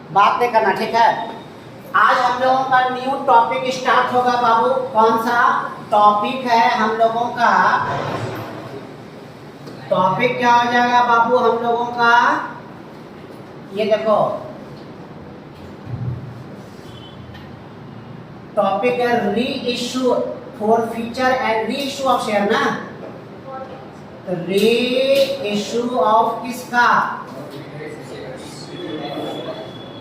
बात नहीं करना, ठीक है। आज हम लोगों का न्यू टॉपिक स्टार्ट होगा बाबू। कौन सा टॉपिक है हम लोगों का? टॉपिक क्या हो जाएगा बाबू हम लोगों का? ये देखो, टॉपिक है री issue for feature and re issue of share ना। री इशू ऑफ किसका?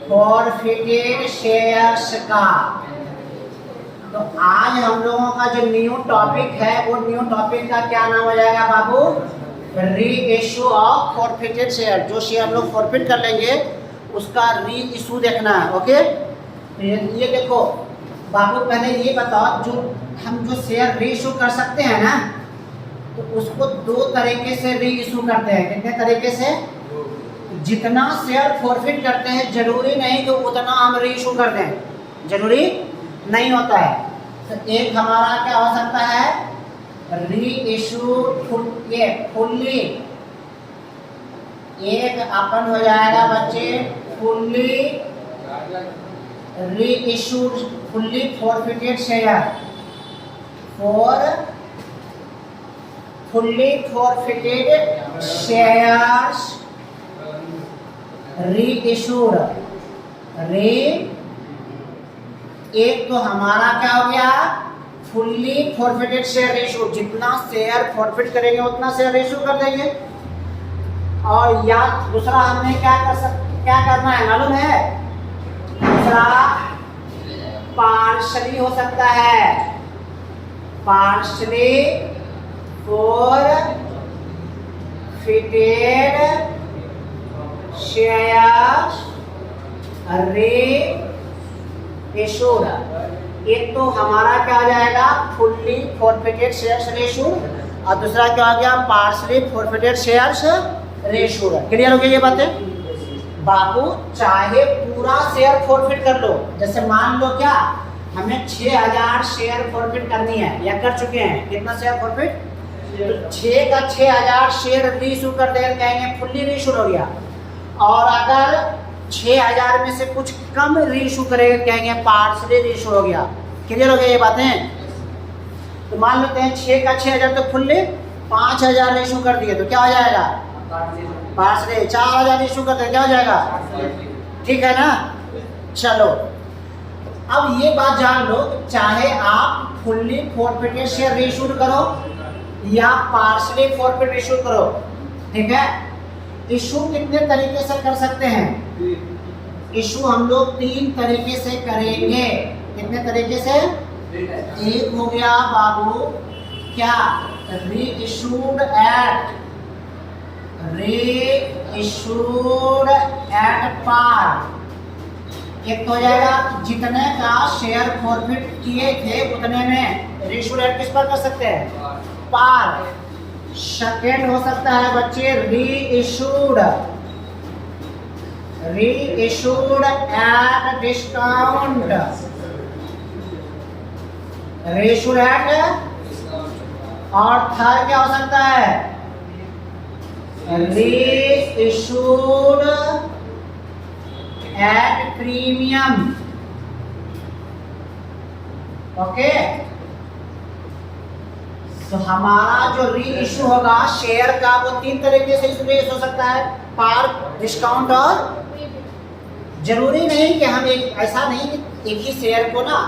फॉरफिटेड शेयर्स का। तो आज हम लोगों का जो न्यू टॉपिक है वो न्यू टॉपिक का क्या नाम हो जाएगा बाबू? री इशू ऑफ फॉरफिटेड शेयर। जो शेयर हम लोग फॉरफिट कर लेंगे उसका री इशू देखना है। ओके, ये देखो बाबू, पहले ये बताओ, जो हम जो शेयर री इशू कर सकते हैं ना, तो उसको दो तरीके से री इशू करते हैं। कितने तरीके से? जितना शेयर फॉरफिट करते हैं जरूरी नहीं कि उतना हम री इशू कर दें, जरूरी नहीं होता है। तो एक हमारा क्या हो सकता है? री इशू फुल्ली, एक अपन हो जाएगा बच्चे फुल्ली री issued fully forfeited share, fully forfeited shares री इशूड। री एक तो हमारा क्या हो गया? फुल्ली फॉरफिटेड शेयर इशू, जितना शेयर फॉरफिट करेंगे उतना शेयर इशू कर देंगे। और या दूसरा हमने क्या करना है मालूम है? दूसरा पार्शली हो सकता है, पार्शली फॉरफिटेड शेयर्स री इशूड। एक तो हमारा क्या आ जाएगा? फुल्ली फॉरफिटेड शेयर्स री इशूड, और दूसरा क्या आ गया? पार्शली फॉरफिटेड शेयर्स री इशूड। क्लियर हो गई ये बातें बाबू? चाहे पूरा शेयर फॉरफिट कर लो, जैसे मान लो क्या हमें 6000 शेयर फॉरफिट करनी है या कर चुके हैं। कितना शेयर फॉरफिट? तो 6 का 6000 शेयर री इशू कर देंगे, कहेंगे फुल्ली री इशू हो गया। और अगर 6000 में से कुछ कम री इशू करेंगे, कहेंगे पार्शली री इशू हो गया। क्लियर हो गया ये बातें? तो मान लेते हैं 6 का 6000 तो फुल्ली 5000 री इशू कर दिए, तो क्या हो जाएगा? पार्शली 4000 इशू करते हैं, क्या हो जाएगा? ठीक है ना। चलो अब ये बात जान लो, चाहे आप फुल्ली फॉरफिटेड शेयर री इशू करो या पार्शली फॉरफिट इशू करो, ठीक है। इशू कितने तरीके से कर सकते हैं? इशू हम लोग 3 तरीके से करेंगे। कितने तरीके से? एक हो गया बाबू क्या? री इशूड एट पार। एक तो हो जाएगा जितने का शेयर फॉरफिट किए थे उतने में री इशूड एट किस पर कर सकते हैं? पार। सेकेंड हो सकता है बच्चे री इशूड एट डिस्काउंट। री इशूड एट। और थर्ड क्या हो सकता है? री इशूड एट प्रीमियम। ओके, तो हमारा जो री इशू होगा शेयर का वो 3 तरीके से इशू हो सकता है, पार, डिस्काउंट और। जरूरी नहीं कि हम ऐसा नहीं कि एक ही शेयर को ना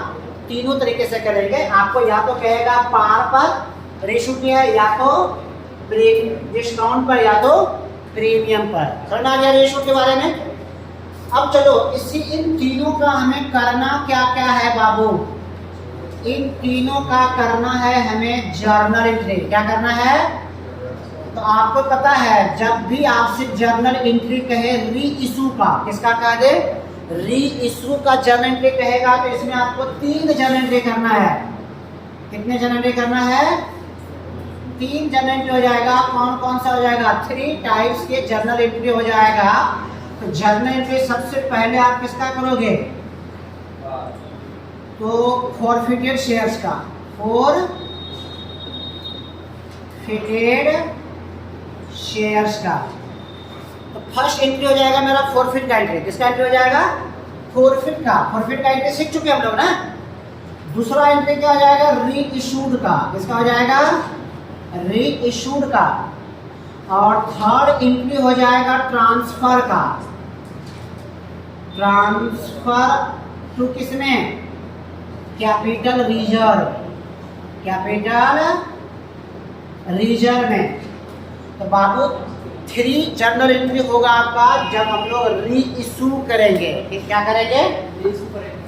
तीनों तरीके से करेंगे। आपको या तो कहेगा पार पर री इशू किया है, या तो डिस्काउंट पर, या तो प्रीमियम पर। समझ आ गया री इशू के बारे में? अब चलो इन तीनों का हमें करना क्या क्या है बाबू? इन तीनों का करना है हमें जर्नल एंट्री। क्या करना है? तो आपको पता है जब भी आपसे जर्नल एंट्री कहे री इशू का, किसका कह दे? री इशू का जर्नल एंट्री कहेगा, तो इसमें आपको 3 जर्नल एंट्री करना है। कितने जर्नल एंट्री करना है? 3 जर्नल एंट्री हो जाएगा। कौन कौन सा हो जाएगा? 3 टाइप्स के जर्नल एंट्री हो जाएगा। तो जर्नल एंट्री सबसे पहले आप किसका करोगे? तो फॉरफिटेड शेयर्स का, फॉरफिटेड शेयर्स का। तो फर्स्ट एंट्री हो जाएगा मेरा फॉरफिट का एंट्री। किसका एंट्री हो जाएगा? फॉरफिट का। फॉरफिट का एंट्री सीख चुके हम लोग ना। दूसरा एंट्री क्या हो जाएगा? री इशूड का। किसका हो जाएगा? री इशूड का। और थर्ड एंट्री हो जाएगा ट्रांसफर का। ट्रांसफर टू किसमें? Capital reserve. कैपिटल रिजर्व में। तो बाबू 3 जर्नल एंट्री होगा आपका जब हम लोग री इशू करेंगे। क्या करेंगे?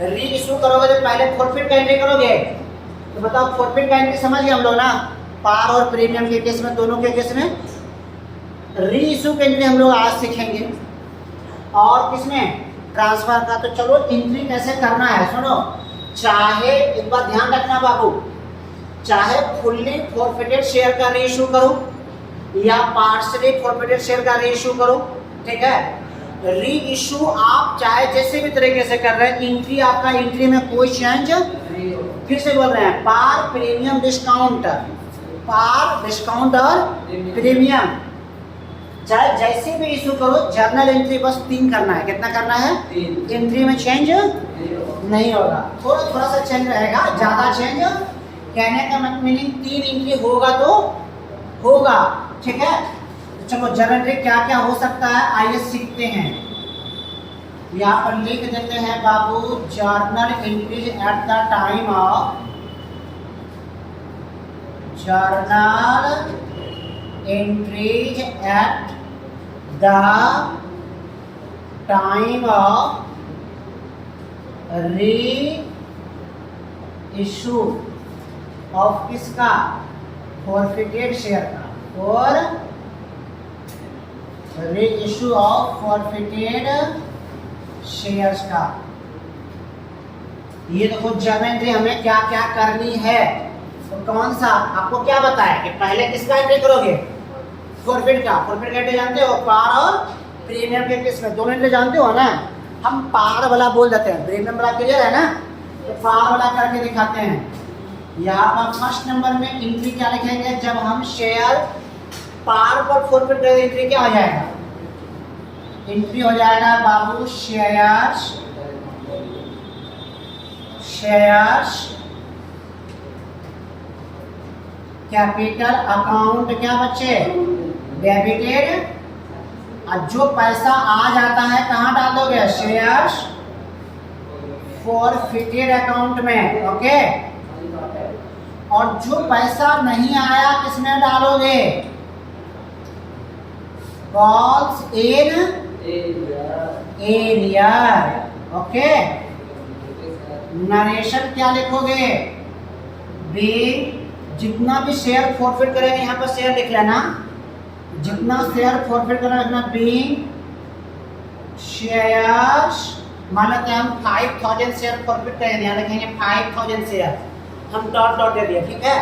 री इशू करोगे तो पहले फॉरफिट का एंट्री करोगे। तो बताओ फॉरफिट का एंट्री समझ गए हम लोग ना? पार और प्रीमियम के केस में, दोनों के केस में री इशू का एंट्री हम लोग आज सीखेंगे। और किसमें? ट्रांसफर का। तो चलो एंट्री कैसे करना है सुनो। चाहे एक बात ध्यान रखना बाबू, चाहे फुल्ली फॉरफिटेड शेयर का री इशू करो या पार्शली फॉरफिटेड शेयर का री इशू करो, ठीक है। री इशू आप चाहे जैसे भी तरीके से कर रहे हैं, एंट्री आपका एंट्री में कोई चेंज, फिर से बोल रहे हैं, पार प्रीमियम डिस्काउंट, पार डिस्काउंट और प्रीमियम चाहे जैसे भी इशू करो, जर्नल एंट्री बस 3 करना है। कितना करना है? एंट्री में चेंज नहीं होगा, थोड़ा थोड़ा सा चेंज रहेगा, ज्यादा चेंज कहने का मतलब मीनिंग 3 एंट्री होगा तो होगा, ठीक है। तो चलो जर्नल एंट्री क्या क्या हो सकता है आइए सीखते हैं। यहाँ पर लिख देते हैं बाबू, journal entries at the time of, journal entries at the time of reissue of किसका? फॉरफिटेड शेयर का। और री इशू ऑफ फॉरफिटेड शेयर्स का। ये देखो जर्नल एंट्री हमें क्या क्या करनी है। तो कौन सा आपको क्या बताया कि पहले किसका एंट्री करोगे? फॉरफिट का। फॉरफिट का एंट्री जानते हो? पार और प्रीमियम के केस में दोनों एंट्री जानते हो ना। हम पार वाला बोल देते हैं, प्रीमियम वाला क्लियर है ना। तो पार वाला करके दिखाते हैं। यहाँ पर फर्स्ट नंबर में एंट्री क्या लिखेंगे? जब हम शेयर पार पर फॉरफिट करेंगे एंट्री क्या हो जाएगा? एंट्री हो जाएगा बाबू शेयर्स, शेयर्स कैपिटल अकाउंट क्या बच्चे? डेबिटेड। और जो पैसा आ जाता है कहाँ डाल दोगे? शेयर्स फॉरफिटेड अकाउंट में, ओके। और जो पैसा नहीं आया किसमें डालोगे? Calls in area, okay. Narration क्या लिखोगे? बीइंग, जितना भी शेयर फॉरफिट करेंगे यहाँ पर शेयर लिख लेना, जितना शेयर फॉरफिट करना लिखना, बीइंग शेयर्स। मान लेते हैं हम 5000 शेयर फॉरफिट करेंगे, यहाँ लिखेंगे 5000 शेयर, हम डॉट डॉट दे दिया, ठीक है।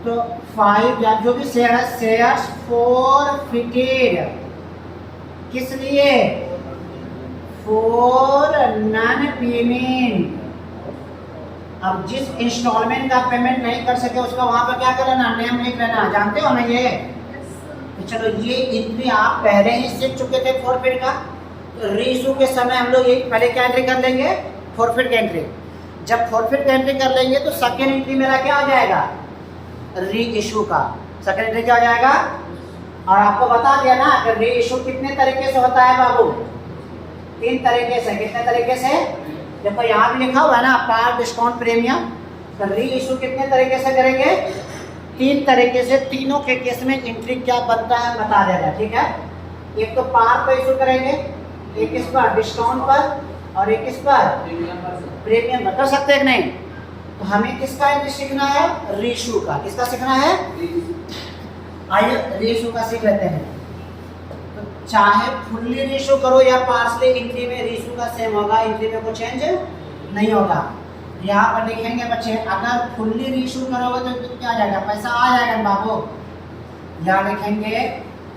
तो 5 या जो भी शेयर है, शेयर्स फॉरफिटेड किस लिए? For non payment. अब जिस इंस्टॉलमेंट का पेमेंट नहीं कर सके उसका वहां पर क्या कर लेना? नेम लिख लेना। जानते हो ना ये? तो चलो ये एंट्री आप पहले ही सीख चुके थे फॉरफिट का। तो री इशू के समय हम लोग ये पहले क्या एंट्री कर लेंगे? फॉरफिट का एंट्री। जब फॉरफिट का एंट्री कर लेंगे तो सेकेंड एंट्री मेरा क्या हो जाएगा? री इशू का। सेकेंड एंट्री क्या हो जाएगा? और आपको बता दिया ना कि री इशू कितने तरीके से होता है बाबू? 3 तरीके से। कितने तरीके से? देखो यहाँ भी लिखा हुआ है ना, पार डिस्काउंट प्रीमियम। तो री इशू कितने तरीके से करेंगे? 3 तरीके से। तीनों के केस में एंट्री क्या बनता है बता देगा, ठीक है। एक तो पार पर इशू करेंगे, एक इस पर डिस्काउंट पर, और एक इस पर प्रीमियम पर। कर सकते हैं कि नहीं? तो हमें किसका एंट्री सीखना है? री इशू का। किसका सीखना है? आइए री इशू का सीख लेते हैं। तो चाहे फुल्ली री इशू करो या पार्शली, एंट्री में री इशू का सेम होगा, एंट्री में कोई चेंज नहीं होगा। यहाँ पर लिखेंगे बच्चे, अगर फुल्ली री इशू करोगे तो क्या आ जाएगा? पैसा आ जाएगा बाबू। यहाँ लिखेंगे,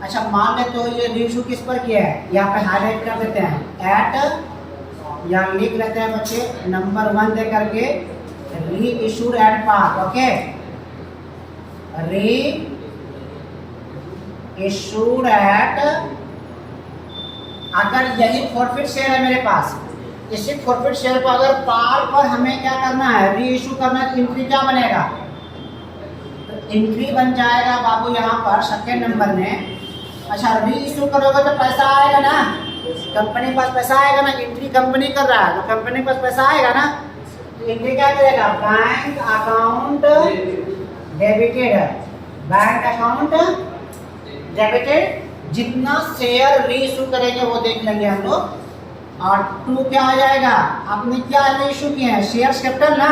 अच्छा मान लेते हो ये री इशू किस पर किया है, यहाँ पे हाईलाइट कर देते हैं, एट, यहाँ लिख लेते हैं बच्चे नंबर 1 दे करके, री इशूड एट पार, ओके। री इशूड एट अगर यही फॉरफिट शेयर है मेरे पास, इसी फॉरफिट शेयर को अगर पार पर हमें क्या करना है, री इशू करना है, तो एंट्री क्या बनेगा, तो एंट्री बन जाएगा बाबू यहाँ पर सेकेंड नंबर में। अच्छा री इशू करोगे तो पैसा आएगा ना, कंपनी के पास पैसा आएगा ना, एंट्री कंपनी कर रहा है तो कंपनी के पास पैसा आएगा ना, तो एंट्री क्या करेगा, bank account debited, bank account debited. जितना शेयर री इशू करेंगे वो देख लेंगे हम लोग। और 2 क्या आ जाएगा, आपने क्या री इशू किए हैं, शेयर्स कैपिटल ना,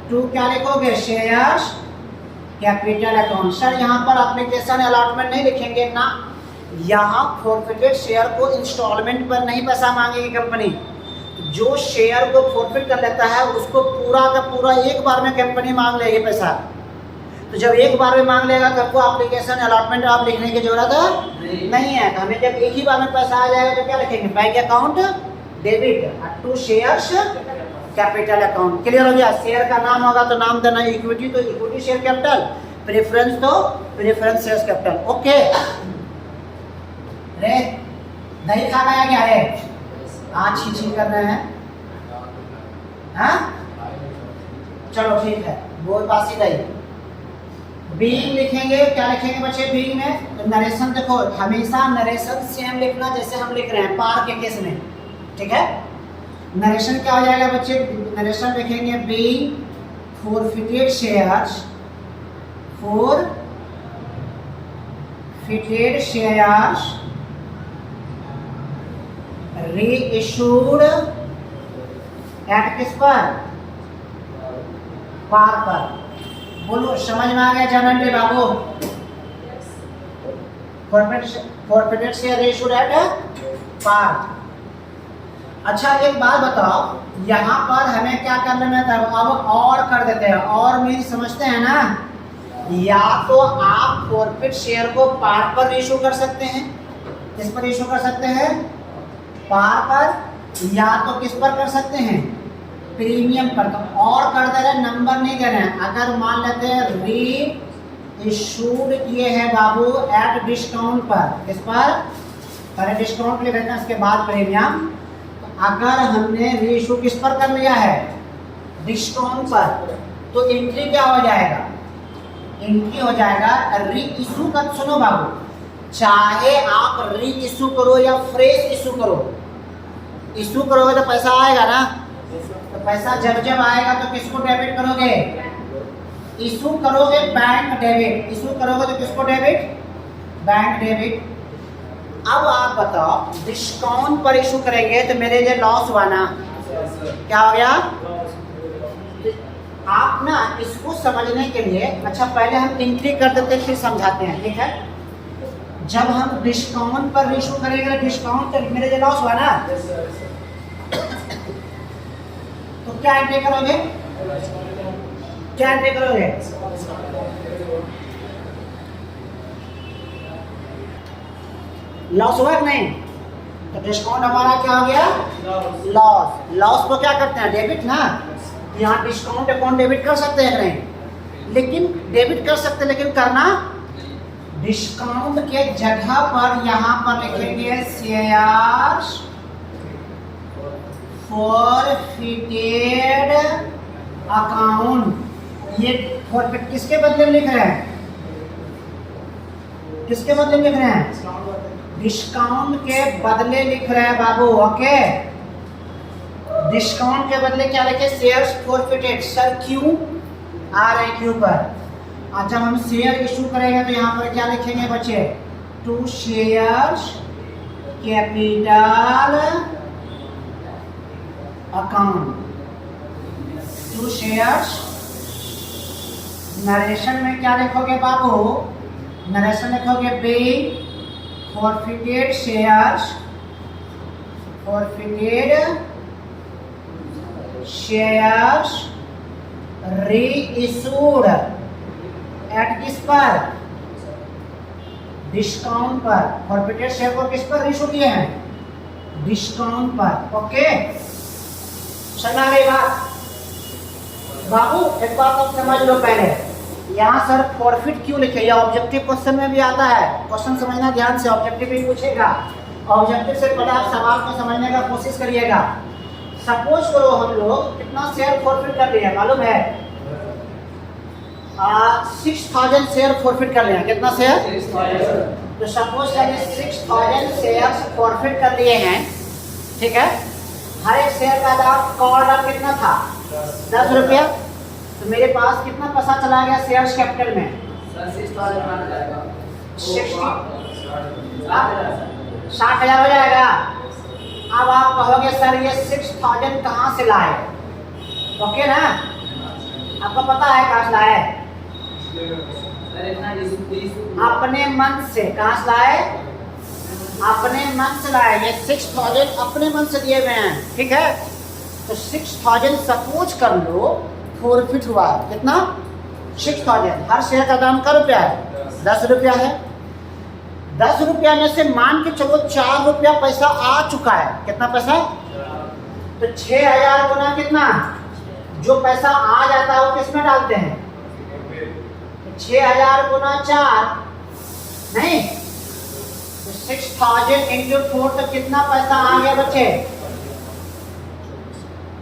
2 क्या लिखोगे, शेयर्स कैपिटल अकाउंट। सर यहाँ पर एप्लीकेशन अलॉटमेंट नहीं लिखेंगे ना, यहाँ फॉरफिटेड शेयर को इंस्टॉलमेंट पर नहीं पैसा मांगेगी कंपनी। जो शेयर को फॉरफिट कर लेता है उसको पूरा का पूरा एक बार में कंपनी मांग लेगी पैसा। तो जब एक बार में मांग लेगा तब को एप्लीकेशन अलॉटमेंट आप लिखने की जरूरत नहीं है। तो हमें जब एक ही बार में पैसा आ जाएगा तो क्या लिखेंगे, bank account debit 2 shares capital account. Clear हो गया। शेयर का नाम होगा तो नाम देना, इक्विटी तो इक्विटी शेयर कैपिटल, प्रेफरेंस तो प्रेफरेंस शेयर कैपिटल। ओके रे दही खा गया क्या है, आज छी कर रहे हैं, हाँ चलो ठीक है, बोल पासी दही। बीइंग लिखेंगे, क्या लिखेंगे बच्चे बीइंग में, तो नरेशन देखो हमेशा नरेशन सेम लिखना जैसे हम लिख रहे हैं पार के केस में, ठीक है। नरेशन क्या हो जाएगा बच्चे, नरेशन लिखेंगे being forfeited shares, forfeited shares reissued at किस पर, पार पर। बोलो समझ में आ गया जानते बाबू, फॉरफिटेड शेयर री इशूड एट पार। अच्छा एक बात बताओ, यहाँ पर हमें क्या कर लेना था, अब और कर देते हैं, और मीन समझते हैं ना, या तो आप फॉरफिट शेयर को पार पर इशू कर सकते हैं, किस पर इशू कर सकते हैं, पार पर, या तो किस पर कर सकते हैं, प्रीमियम पर। तो और कर दे रहे, नंबर नहीं दे रहे हैं। अगर मान लेते हैं री इशूड किए हैं बाबू एट डिस्काउंट पर, किस पर, पहले डिस्काउंट ले लेते हैं उसके बाद प्रीमियम। अगर हमने री इशू किस पर कर लिया है, डिस्काउंट पर, तो एंट्री क्या हो जाएगा, एंट्री हो जाएगा री इशू का। सुनो बाबू, चाहे आप री इशू करो या फ्रेश इशू करो, इशू करोगे तो पैसा आएगा ना, तो पैसा जब जब आएगा तो किसको डेबिट करोगे, इशू करोगे बैंक डेबिट, इशू करोगे तो किसको डेबिट, बैंक डेबिट। अब आप बताओ डिस्काउंट पर इशू करेंगे तो मेरे लिए लॉस हुआ ना, क्या हो गया। आप ना इसको समझने के लिए, अच्छा पहले हम एंट्री कर देते फिर समझाते हैं, ठीक है। जब हम डिस्काउंट पर इशू करेंगे, डिस्काउंट तो मेरे लिए लॉस हुआ ना, तो क्या एंट्री करोगे, क्या एंट्री करोगे, लॉस हुआ कि नहीं, तो डिस्काउंट हमारा क्या हो गया, लॉस। लॉस को क्या करते हैं, डेबिट ना। यहाँ डिस्काउंट अकाउंट डेबिट कर सकते हैं नहीं, लेकिन डेबिट कर सकते, लेकिन करना डिस्काउंट के जगह पर यहाँ पर लिखेंगे शेयर्स फॉरफिटेड अकाउंट। ये फॉरफिट किसके बदले में लिख रहे हैं, किसके बदले में लिख रहे हैं, डिस्काउंट के बदले लिख रहे हैं बाबू। ओके, डिस्काउंट के बदले क्या लिखे, शेयर्स फॉरफिटेड। सर क्यों आ रहे हैं क्यों पर, और जब हम शेयर इशू करेंगे तो यहाँ पर क्या लिखेंगे बच्चे, 2 shares capital account, 2 shares. Narration में क्या लिखोगे बाबू, नरेशन लिखोगे be forfeited shares, forfeited shares reissued at किस पर, डिस्काउंट पर। फॉरफिटेड शेयर को किस पर इशू किए हैं, डिस्काउंट पर। ओके समझ गई बात बाबू। एक बात आप समझ लो पहले, यहाँ सर फॉरफिट क्यों लिखे, या ऑब्जेक्टिव क्वेश्चन में भी आता है, क्वेश्चन समझना ध्यान से, ऑब्जेक्टिव भी पूछेगा ऑब्जेक्टिव से पहले आप सवाल को समझने का कोशिश करिएगा। सपोज करो हम लोग कितना शेयर फॉरफिट कर लिए मालूम है? 6000 शेयर फॉरफिट कर लिए। कितना शेयर? तो सपोज करिए 6000 शेयर फॉरफिट कर लिए हैं, ठीक है। हर एक शेयर का दाम कॉल दाम कितना था? 10 रुपया। तो मेरे पास कितना पैसा चला गया शेयर कैपिटल में? 60,000 हो जाएगा। अब आप कहोगे सर ये 6000 कहाँ से लाए? ओके ना, आपको पता है कहाँ से लाए? अपने मन से। कहाँ से लाए? अपने मन से लाए। ये 6000 अपने मन से दिए हुए हैं, ठीक है। तो 6000 सपोज कर लो फॉरफिट हुआ। कितना? 6000। हर शेयर का दाम का रुपया है? 10 रुपया है। 10 रुपया में से मान के चलो 4 रुपया पैसा आ चुका है। कितना पैसा? तो 6000 गुना कितना? जो पैसा आ जाता है वो किसमें डालते हैं? 6000 गुना 4 नहीं, तो 6000 इंटू 4 तो कितना पैसा आ गया बच्चे?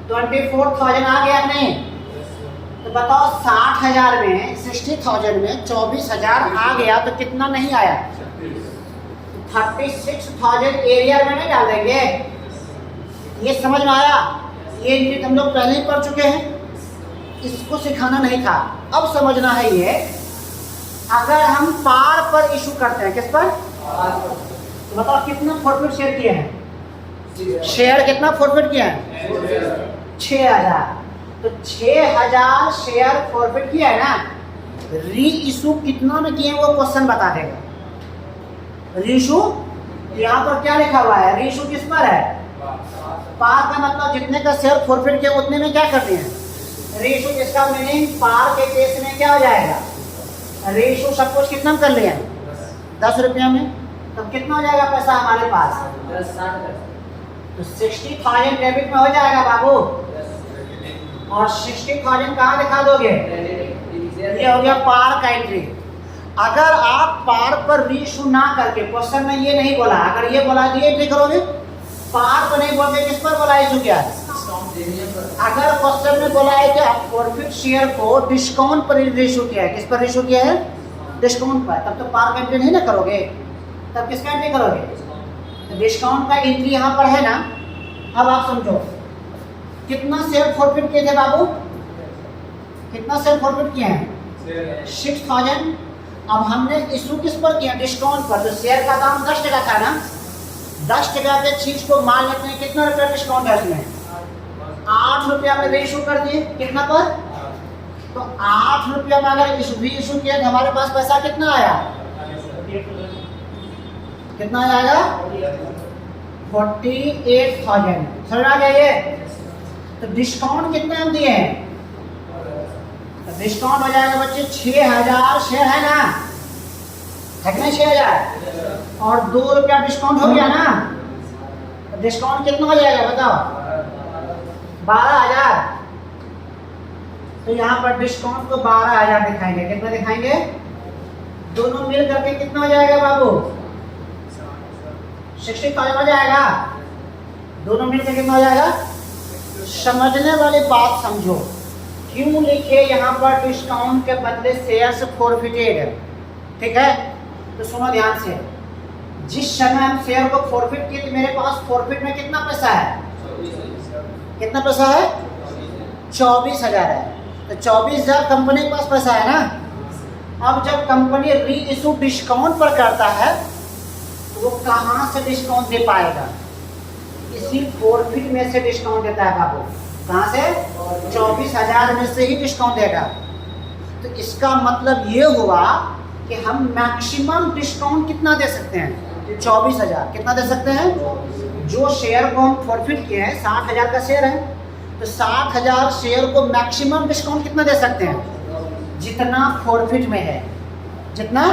24,000 आ गया नहीं? तो बताओ 60,000 में 60,000 में 24,000 आ गया तो कितना नहीं आया? 36,000 एरिया में नहीं डाल देंगे? ये समझ में आया? ये यूनिट हम लोग पहले ही पढ़ चुके हैं, इसको सिखाना नहीं था। अब समझना है ये, अगर हम पार पर इशू करते हैं। किस पर? तो बताओ कितना फॉरफिट शेयर किए हैं? शेयर कितना फॉरफिट किए हैं? 6000। तो 6000 शेयर फॉरफिट किया है ना, री इशू कितना में किए वो क्वेश्चन बता देगा। री इशू यहाँ पर क्या लिखा हुआ है? री इशू किस पर है? पार का मतलब जितने का शेयर फॉरफिट किया उतने में क्या करते हैं? री इशू, जिसका मीनिंग पार के केस में क्या हो जाएगा? री इशू सपोज कितना कर लिया? 10 रुपया में। तब कितना हो जाएगा पैसा हमारे पास? तो 60,000 डेबिट में हो जाएगा बाबू। और 60,000 कहाँ दिखा दोगे? ये हो गया पार का एंट्री। अगर आप पार पर री इशू ना करके, क्वेश्चन में ये नहीं बोला, अगर ये बोला ये एंट्री करोगे, पार पर नहीं बोल के किस पर बोला इशू किया? अगर क्वेश्चन में बोला है कि आप फॉरफिट शेयर को डिस्काउंट पर इशू किया है, किस पर इशू किया है? डिस्काउंट पर, तब तो पार का एंट्री नहीं ना करोगे, तब किसका एंट्री करोगे? तो डिस्काउंट का एंट्री यहाँ पर है ना। अब आप समझो कितना शेयर फॉरफिट किए थे बाबू? कितना शेयर फॉरफिट किए हैं? 6000। अब हमने इशू किस पर किया? डिस्काउंट पर। तो शेयर का दाम 10 टका था ना, 10 टका के चीज को मान लेते हैं कितना रुपया डिस्काउंट है उसमें? 8 रुपया में इशू कर दिए। कितना पर? तो 8 रुपया में अगर इशू किया तो हमारे पास पैसा कितना आया? कितना आएगा? 48,000। समझ आ गया ये? तो डिस्काउंट कितना हम दिए हैं? तो डिस्काउंट हो जाएगा बच्चे 6000 शेयर है ना, है कि नहीं? 6000 और 2 रुपया डिस्काउंट हो गया ना, तो डिस्काउंट कितना हो जाएगा बताओ? 12,000। तो यहाँ पर डिस्काउंट को 12,000 दिखाएंगे। कितना दिखाएंगे? दोनों मिल करके कितना हो जाएगा बाबू? 60,000 हो जाएगा। दोनों मिलकर कितना हो जाएगा? समझने वाली बात समझो, क्यों लिखे यहाँ पर डिस्काउंट के बदले शेयर्स फॉरफिटेड? ठीक है, तो सुनो ध्यान से। जिस समय हम शेयर को फॉरफिट किए तो मेरे पास फॉरफिट में कितना पैसा है? कितना पैसा है? 24,000 है। तो 24,000 कंपनी के पास पैसा है ना। अब जब कंपनी री इशू डिस्काउंट पर करता है तो वो कहाँ से डिस्काउंट दे पाएगा? इसी फॉरफिट में से डिस्काउंट देता है बाबू। कहाँ से? 24,000 में से ही डिस्काउंट देगा। तो इसका मतलब ये हुआ कि हम मैक्सिमम डिस्काउंट कितना दे सकते हैं? 24,000। कितना दे सकते हैं? जो शेयर को हम फॉरफिट किए हैं, 60,000 का शेयर है, तो 60,000 शेयर को मैक्सिमम डिस्काउंट कितना दे सकते हैं? जितना फॉरफिट में है। जितना?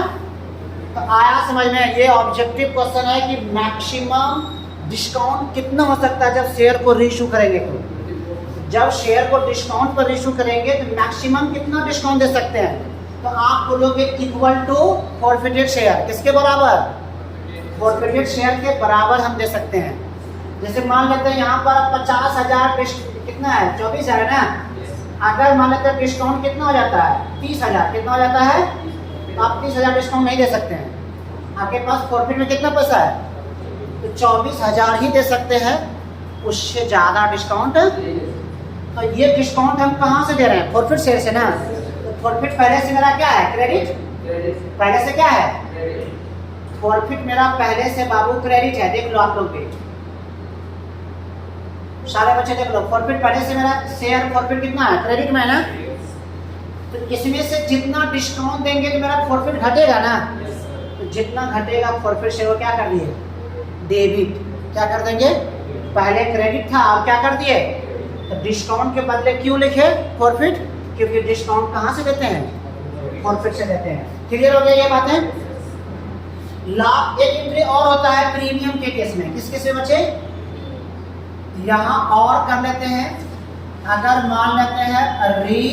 तो आया समझ में? ये ऑब्जेक्टिव क्वेश्चन है कि मैक्सिमम डिस्काउंट कितना हो सकता है जब शेयर को रीइशू करेंगे। तो जब शेयर को डिस्काउंट पर रीइशू करेंगे तो मैक्सिमम कितना डिस्काउंट दे सकते हैं? तो आप बोलोगे इक्वल टू फॉरफिटेड शेयर। किसके बराबर? फॉरफिटेड शेयर के बराबर हम दे सकते हैं। जैसे मान लेते हैं यहाँ पर 50,000 कितना है, 24,000 है ना। अगर मान लेते हैं डिस्काउंट कितना हो जाता है, 30,000, कितना हो जाता है, तो आप 30,000 डिस्काउंट नहीं दे सकते हैं। आपके पास फॉरफिट में कितना पैसा है, तो 24,000 ही दे सकते हैं, उससे ज़्यादा डिस्काउंट। तो ये डिस्काउंट हम कहाँ से दे रहे हैं, फॉरफिट शेयर से ना। तो फॉरफिट पहले से मेरा क्या है, क्रेडिट, पहले से क्या है, फॉरफिट मेरा पहले से बाबू क्रेडिट है। देख लो आप लोग भी, सारे बच्चे देख लो, फॉरफिट पहले से मेरा शेयर फॉरफिट कितना है, क्रेडिट में है ना। तो इसमें से जितना डिस्काउंट देंगे तो मेरा फॉरफिट घटेगा ना। तो जितना घटेगा फॉरफिट शेयर क्या कर दिए, डेबिट। क्या कर देंगे, पहले क्रेडिट था अब क्या कर दिए, तो डिस्काउंट के बदले क्यों लिखे फॉरफिट, क्योंकि डिस्काउंट कहाँ से देते हैं, फॉरफिट से देते हैं। क्लियर हो गया ये बातें। लाभ एक एंट्री और होता है प्रीमियम के केस में, किस केस में बच्चे, यहाँ और कर लेते हैं। अगर मान लेते हैं री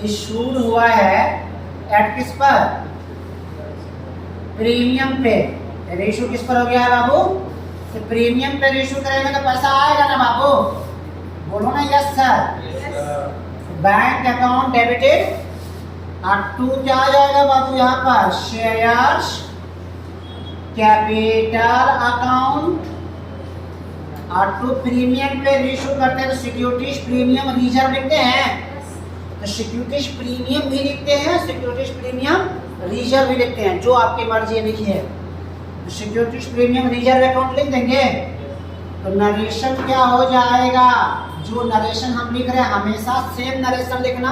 इशूड हुआ है एट किस पर, प्रीमियम पे। रेशू किस पर हो गया है बाबू, तो प्रीमियम पे रेशू करेंगे तो पैसा आएगा ना बाबू, बोलो ना yes sir. Bank account debited और टू क्या आ जाएगा बाबू यहाँ पर, शेयर्स कैपिटल अकाउंट। और टू प्रीमियम पे रेशू करते हैं तो सिक्योरिटीज प्रीमियम रिजर्व लिखते हैं, तो सिक्योरिटीज प्रीमियम भी लिखते हैं, सिक्योरिटीज प्रीमियम रिजर्व भी लिखते हैं, जो आपकी मर्जी है लिखिए। सिक्योरिटीज प्रीमियम रिजर्व अकाउंट लिख देंगे तो नरेशन क्या हो जाएगा, जो नरेशन हम लिख रहे हैं हमेशा सेम नरेशन लिखना।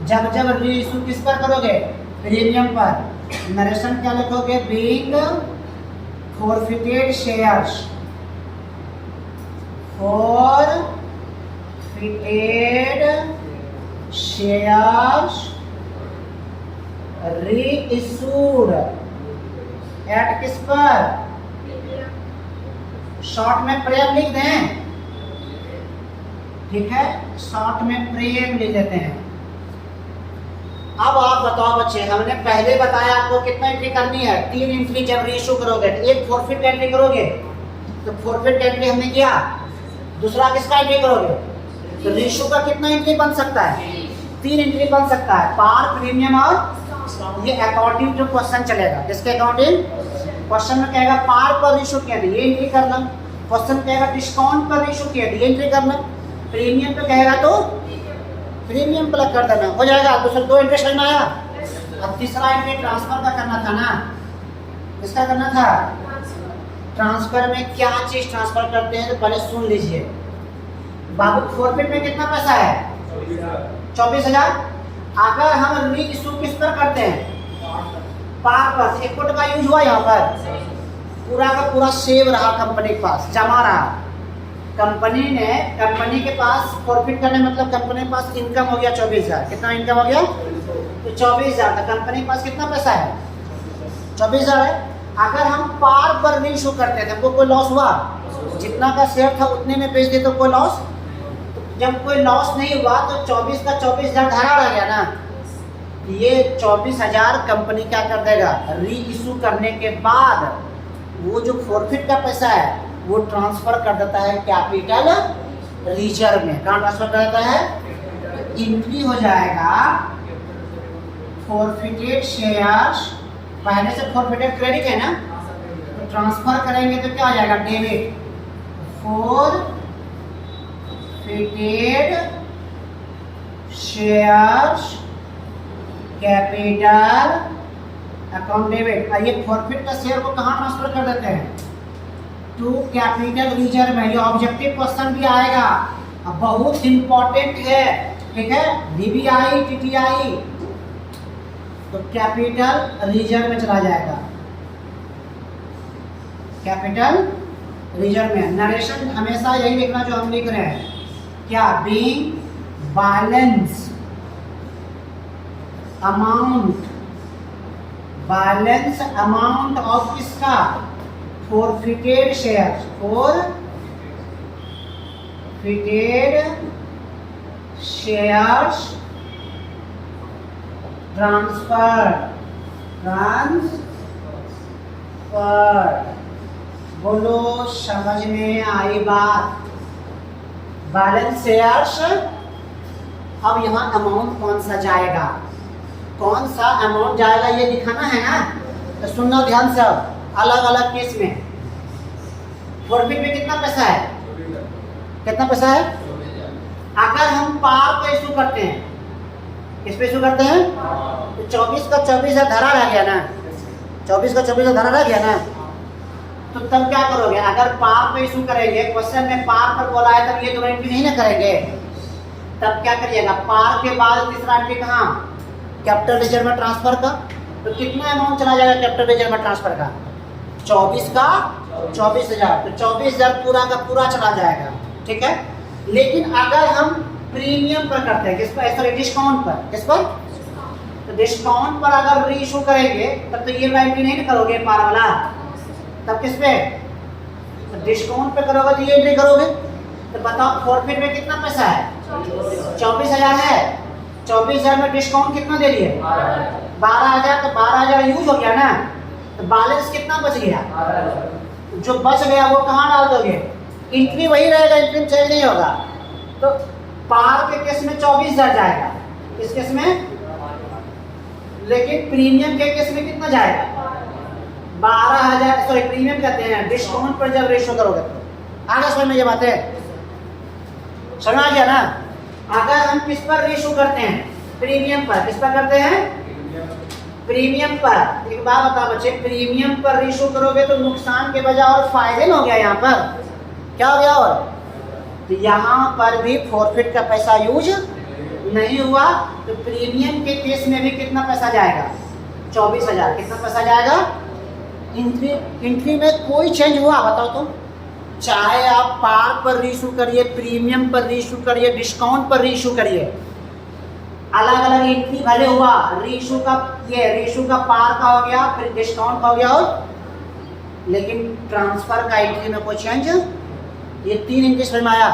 जब जब रीइशू किस पर करोगे, प्रीमियम पर, नरेशन क्या लिखोगे, being forfeited shares, forfeited shares reissued at किस पर, शॉर्ट में प्रेम लिख दें, ठीक है, शॉर्ट में प्रेम लिख देते हैं। अब आप बताओ बच्चे, हमने पहले बताया आपको कितना एंट्री करनी है, 3 एंट्री जब रीइशू करोगे, एक फॉरफिट एंट्री करोगे, तो फॉरफिट एंट्री हमने किया, दूसरा किसका एंट्री करोगे, तो रीइशू का कितना एंट्री बन सकता है, 3 एंट्री बन सकता है, पार, प्रीमियम और ये अकॉर्डिंग टू क्वेश्चन चलेगा। किसके अकॉर्डिंग, क्वेश्चन में कहेगा पार पर रीइशू किया तो ये एंट्री करना, क्वेश्चन कहेगा डिस्काउंट पर रीइशू किया तो ये एंट्री करना, प्रीमियम पे कहेगा तो प्रीमियम प्लग कर देना, हो जाएगा। दूसरा 2 एंट्री करना आया। अब तीसरा एंट्री ट्रांसफर का करना था ना, किसका करना था, ट्रांसफर में क्या चीज ट्रांसफर करते हैं तो पहले सुन लीजिए बाबू। फॉरफिट में कितना पैसा है, 24,000। अगर हम रीइशू किस पर करते हैं, पार पर, इक्विटी का यूज हुआ यहाँ पर, पूरा का पूरा सेव रहा कंपनी के पास, जमा रहा। कंपनी के पास प्रॉफिट करने मतलब कंपनी के पास इनकम हो गया 24,000। कितना इनकम हो गया, तो 24,000। तो कंपनी के पास कितना पैसा है, 24,000 है। अगर हम पार पर रीइशू करते थे, हमको कोई लॉस हुआ, जितना का शेयर था उतने में बेच दे तो कोई लॉस, जब कोई लॉस नहीं हुआ तो 24 का 24,000 धरा रह गया ना। ये 24,000 कंपनी क्या कर देगा, रीइशू करने के बाद वो जो फॉरफिट का पैसा है वो ट्रांसफर कर देता है कैपिटल रिजर्व में। कहाँ ट्रांसफर कर देता है, एंट्री हो जाएगा फॉरफिटेड शेयर्स, पहले से फॉरफिटेड क्रेडिट है ना, तो ट्रांसफर करेंगे तो क्या हो जाएगा, debit, forfeited shares capital account debit. ये फॉरफिट का शेयर को कहाँ ट्रांसफर कर देते हैं, टू कैपिटल रिजर्व में। ये ऑब्जेक्टिव क्वेश्चन भी आएगा, अब बहुत इंपॉर्टेंट है, ठीक है, डीबीआई टीटीआई, तो कैपिटल रिजर्व में चला जाएगा, कैपिटल रिजर्व में। नरेशन हमेशा यही लिखना जो हम लिख रहे हैं, क्या, बीइंग बैलेंस अमाउंट ऑफ किसका, फॉरफिटेड शेयर्स, ट्रांसफर पर। बोलो समझ में आई बात? Balance shares. अब यहाँ अमाउंट कौन सा जाएगा, कौन सा अमाउंट जाएगा ये दिखाना है ना, तो सुनना ध्यान से। अलग अलग केस में प्रॉफिट में कितना पैसा है, कितना पैसा है? अगर हम पार को इशू करते हैं, किस पे इशू करते हैं? तो 24 का 24 धरा रह गया ना, 24 का 24 धरा रह गया ना, तो तब क्या करोगे? अगर पार पे इशू करेंगे, क्वेश्चन में पार पर बोला है, तब ये दोनों एंट्री नहीं ना करेंगे, तब क्या करिएगा? पार के बाद तीसरा एंट्री कहाँ? कैपिटल रिजर्व में ट्रांसफर का। तो कितना अमाउंट चला जाएगा कैपिटल रिजर्व में ट्रांसफर का? 24 का 24,000, तो 24,000 पूरा का पूरा चला जाएगा, ठीक है। लेकिन अगर हम प्रीमियम पर करते हैं, किस पर? सॉरी, डिस्काउंट पर। किस पर? तो डिस्काउंट पर अगर री इशू करेंगे तब तो ये एंट्री नहीं करोगे पार वाला, तब किस पे? तो डिस्काउंट पे करोगे तो ये एंट्री करोगे। तो बताओ फॉरफिट में कितना पैसा है? 24,000 है। 24,000 में डिस्काउंट कितना दे दिए? 12,000। तो 12,000 यूज हो गया ना, तो बैलेंस कितना बच गया? जो बच गया वो कहाँ डाल दोगे? एंट्री वही रहेगा, एंट्री चेंज नहीं होगा। तो पार के केस में 24,000 जाएगा, इस केस में। लेकिन प्रीमियम के केस में कितना जाएगा? 12,000। सॉरी, प्रीमियम कहते हैं डिस्काउंट पर जब रेशो करोगे तो। आगे समझ में ये बात है? समझ आ गया ना? अगर हम किस पर रेशो करते हैं? प्रीमियम पर। किस पर करते हैं? प्रीमियम पर। एक बात बता बच्चे, प्रीमियम पर रेशो करोगे तो नुकसान के बजाय और फायदे हो गया। यहाँ पर क्या हो गया? और तो यहाँ पर भी फॉरफिट का पैसा यूज नहीं हुआ। तो प्रीमियम के केस में भी कितना पैसा जाएगा? 24,000। कितना पैसा जाएगा? एंट्री में कोई चेंज हुआ? बताओ तुम। चाहे आप पार पर रीइशू करिए, प्रीमियम पर रीइशू करिए, डिस्काउंट पर रीइशू करिए, अलग अलग एंट्री भले हुआ। रीइशू का ये रीइशू का पार का हो गया, फिर डिस्काउंट का हो गया, और लेकिन ट्रांसफर का एंट्री में कोई चेंज। ये 3 एंट्री समझ में आया?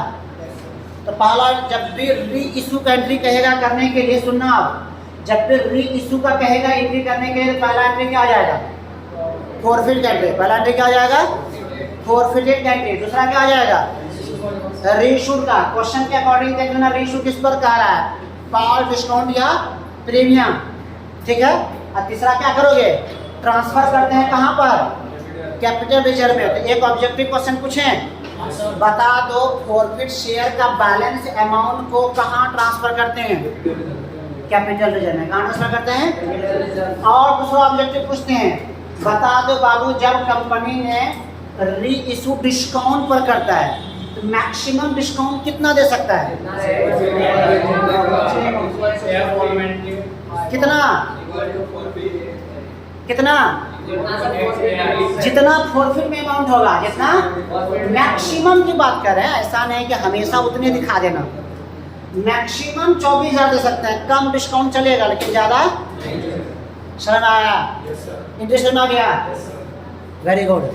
तो पहला, जब भी री इशू का एंट्री कहेगा करने के लिए, सुनना आप, जब भी री इशू का कहेगा एंट्री करने के लिए, तो पहला एंट्री क्या आ जाएगा? फॉरफिट का एंट्री। पहला एंट्री क्या आ जाएगा? फॉरफिटेड का एंट्री। दूसरा क्या आ जाएगा? रीइशूड का। क्वेश्चन के अकॉर्डिंग देख लेना रीइशू किस पर कह रहा है, पार, डिस्काउंट या प्रीमियम, ठीक है। और तीसरा क्या करोगे? ट्रांसफर करते हैं कहाँ पर? कैपिटल रिजर्व में। तो एक ऑब्जेक्टिव क्वेश्चन पूछें, बता दो फॉरफिट शेयर का बैलेंस अमाउंट को कहाँ ट्रांसफर करते हैं? कैपिटल रिजर्व में। कहाँ ट्रांसफर करते हैं? और दूसरा ऑब्जेक्टिव पूछते हैं, बता दो बाबू जब कंपनी ने री इशू डिस्काउंट पर करता है तो मैक्सिमम डिस्काउंट कितना दे सकता है? कितना? कितना? जितना फॉरफिट में अमाउंट होगा, जितना मैक्सिमम की बात कर रहे हैं। ऐसा नहीं कि हमेशा उतने दिखा देना। मैक्सिमम 24,000 दे सकते हैं, कम डिस्काउंट चलेगा लेकिन ज़्यादा। समझ आया? इंटरेस्ट में आ गया? Very good.